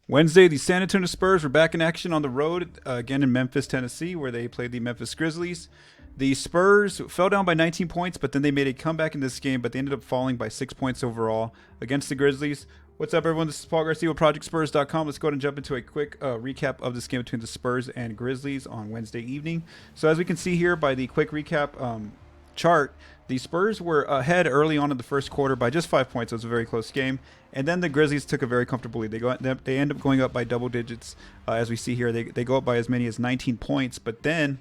Wednesday, the San Antonio Spurs were back in action on the road again in Memphis, Tennessee, where they played the Memphis Grizzlies. The Spurs fell down by 19 points, but then they made a comeback in this game, but they ended up falling by 6 points overall against the Grizzlies. What's up, everyone? This is Paul Garcia with ProjectSpurs.com. Let's go ahead and jump into a quick recap of this game between the Spurs and Grizzlies on Wednesday evening. So as we can see here by the quick recap chart, the Spurs were ahead early on in the first quarter by just 5 points. It was a very close game. And then the Grizzlies took a very comfortable lead. They end up going up by double digits. As we see here, they go up by as many as 19 points. But then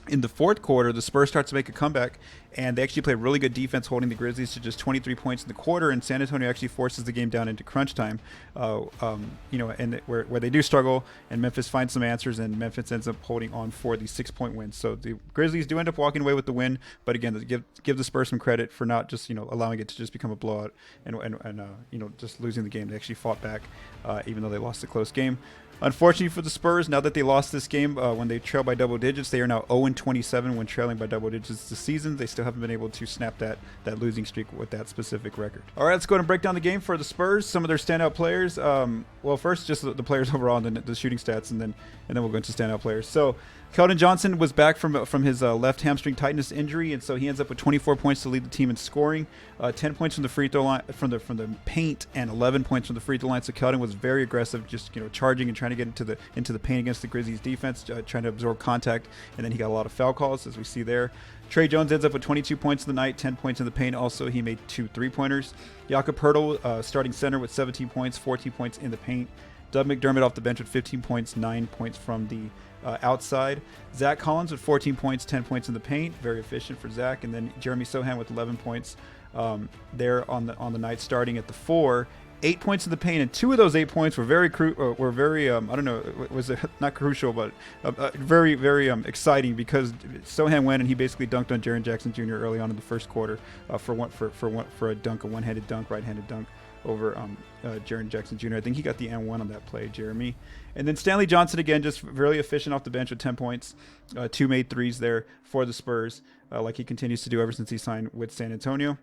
in the fourth quarter, the Spurs start to make a comeback, and they actually play really good defense, holding the Grizzlies to just 23 points in the quarter. And San Antonio actually forces the game down into crunch time, and where they do struggle. And Memphis finds some answers, and Memphis ends up holding on for the 6-point win. So the Grizzlies do end up walking away with the win, but again, give the Spurs some credit for not just allowing it to just become a blowout and just losing the game. They actually fought back, even though they lost a close game. Unfortunately for the Spurs, now that they lost this game when they trail by double digits, they are now 0-27 when trailing by double digits this season. They still haven't been able to snap that losing streak with that specific record. All right, let's go ahead and break down the game for the Spurs. Some of their standout players. Well, first, just the players overall, and then the shooting stats, and then we'll go into standout players. So Keldon Johnson was back from his left hamstring tightness injury, and so he ends up with 24 points to lead the team in scoring, 10 points from the free throw line, from the paint, and 11 points from the free throw line. So Keldon was very aggressive, just charging and trying to get into the paint against the Grizzlies defense, trying to absorb contact, and then he got a lot of foul calls, as we see there. Trey Jones ends up with 22 points in the night, 10 points in the paint. Also, he made 2 3-pointers. Jakob Poeltl, starting center, with 17 points, 14 points in the paint. Doug McDermott off the bench with 15 points, 9 points from the outside. Zach Collins with 14 points, 10 points in the paint. Very efficient for Zach. And then Jeremy Sohan with 11 points there on the night, starting at the 4. 8 points in the paint, and 2 of those 8 points were very I don't know, was it not crucial, but very exciting, because Sohan went and he basically dunked on Jaren Jackson Jr. early on in the first quarter for a dunk, a one-handed dunk, right-handed dunk over Jaren Jackson Jr. I think he got the N1 on that play, Jeremy. And then Stanley Johnson, again, just really efficient off the bench with 10 points, 2 made threes there for the Spurs, like he continues to do ever since he signed with San Antonio.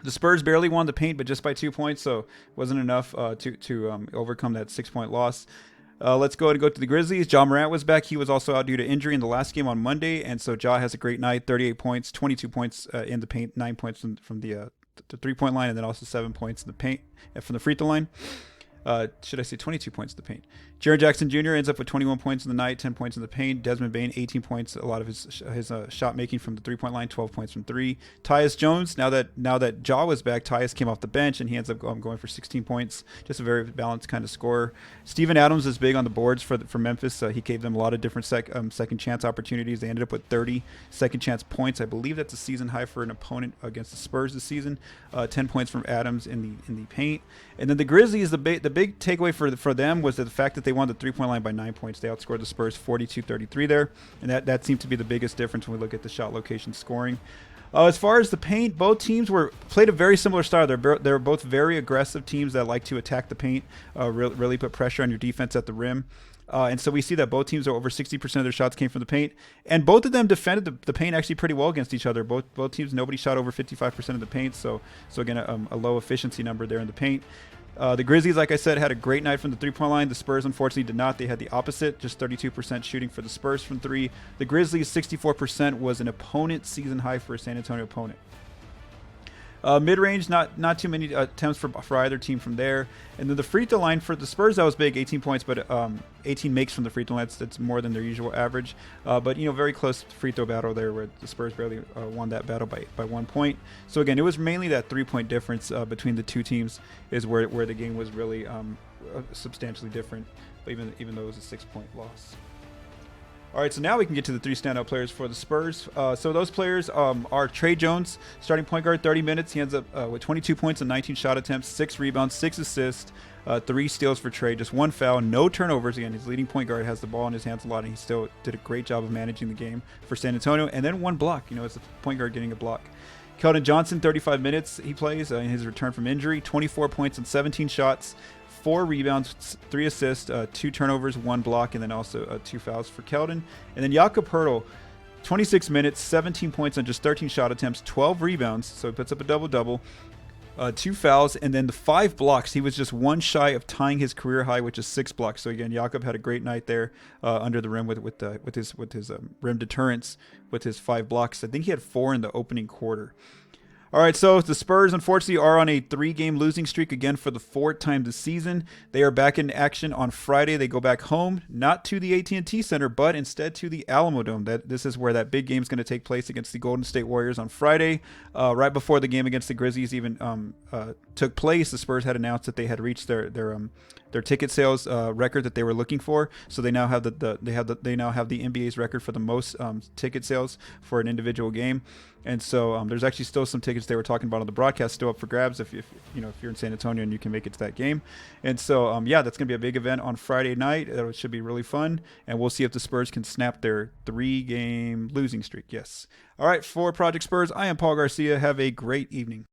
The Spurs barely won the paint, but just by 2 points, so wasn't enough to overcome that 6-point loss. Let's go ahead and go to the Grizzlies. Ja Morant was back. He was also out due to injury in the last game on Monday, and so Ja has a great night, 38 points, 22 points in the paint, 9 points from the 3-point line, and then also 7 points in the paint from the free throw line. Should I say 22 points in the paint? Jaren Jackson Jr. ends up with 21 points in the night, 10 points in the paint. Desmond Bane, 18 points, a lot of his shot making from the 3-point line, 12 points from 3. Tyus Jones, now that Ja was back, Tyus came off the bench and he ends up going for 16 points. Just a very balanced kind of scorer. Steven Adams is big on the boards for Memphis. He gave them a lot of different second chance opportunities. They ended up with 30 second chance points. I believe that's a season high for an opponent against the Spurs this season. 10 points from Adams in the paint. And then the Grizzlies, the big takeaway for them was the fact that they won the 3-point line by 9 points. They outscored the Spurs 42-33 there, and that seemed to be the biggest difference when we look at the shot location scoring. As far as the paint, both teams played a very similar style. They're both very aggressive teams that like to attack the paint, really put pressure on your defense at the rim. And so we see that both teams are over 60% of their shots came from the paint, and both of them defended the paint actually pretty well against each other. Both teams, nobody shot over 55% of the paint, so again a low efficiency number there in the paint. The Grizzlies, like I said, had a great night from the 3-point line. The Spurs, unfortunately, did not. They had the opposite, just 32% shooting for the Spurs from 3. The Grizzlies, 64% was an opponent season high for a San Antonio opponent. Mid-range, not too many attempts for either team from there. And then the free throw line for the Spurs, that was big, 18 points, but 18 makes from the free throw line. That's more than their usual average. But very close free throw battle there, where the Spurs barely won that battle by 1 point. So again, it was mainly that 3-point difference between the two teams is where the game was really substantially different, even though it was a 6-point loss. All right, so now we can get to the 3 standout players for the Spurs. So those players are Trey Jones, starting point guard, 30 minutes. He ends up with 22 points and 19 shot attempts, 6 rebounds, 6 assists, 3 steals for Trey, just 1 foul, no turnovers. Again, his leading point guard has the ball in his hands a lot, and he still did a great job of managing the game for San Antonio. And then 1 block. It's the point guard getting a block. Keldon Johnson, 35 minutes he plays in his return from injury, 24 points and 17 shots, 4 rebounds, 3 assists, 2 turnovers, 1 block, and then also 2 fouls for Keldon. And then Jakob Poeltl, 26 minutes, 17 points on just 13 shot attempts, 12 rebounds, so he puts up a double-double. 2 fouls, and then the 5 blocks. He was just one shy of tying his career high, which is 6 blocks. So again, Jakob had a great night there under the rim with his rim deterrence with his 5 blocks. I think he had 4 in the opening quarter. All right, so the Spurs, unfortunately, are on a 3-game losing streak again for the 4th time this season. They are back in action on Friday. They go back home, not to the AT&T Center, but instead to the Alamo Dome. This is where that big game is going to take place against the Golden State Warriors on Friday. Right before the game against the Grizzlies even took place, the Spurs had announced that they had reached their ticket sales record that they were looking for. So they now have they now have the NBA's record for the most ticket sales for an individual game. And so there's actually still some tickets they were talking about on the broadcast still up for grabs if you're in San Antonio and you can make it to that game. And so that's going to be a big event on Friday night. It should be really fun, and we'll see if the Spurs can snap their 3-game losing streak. Yes. All right, for Project Spurs, I am Paul Garcia. Have a great evening.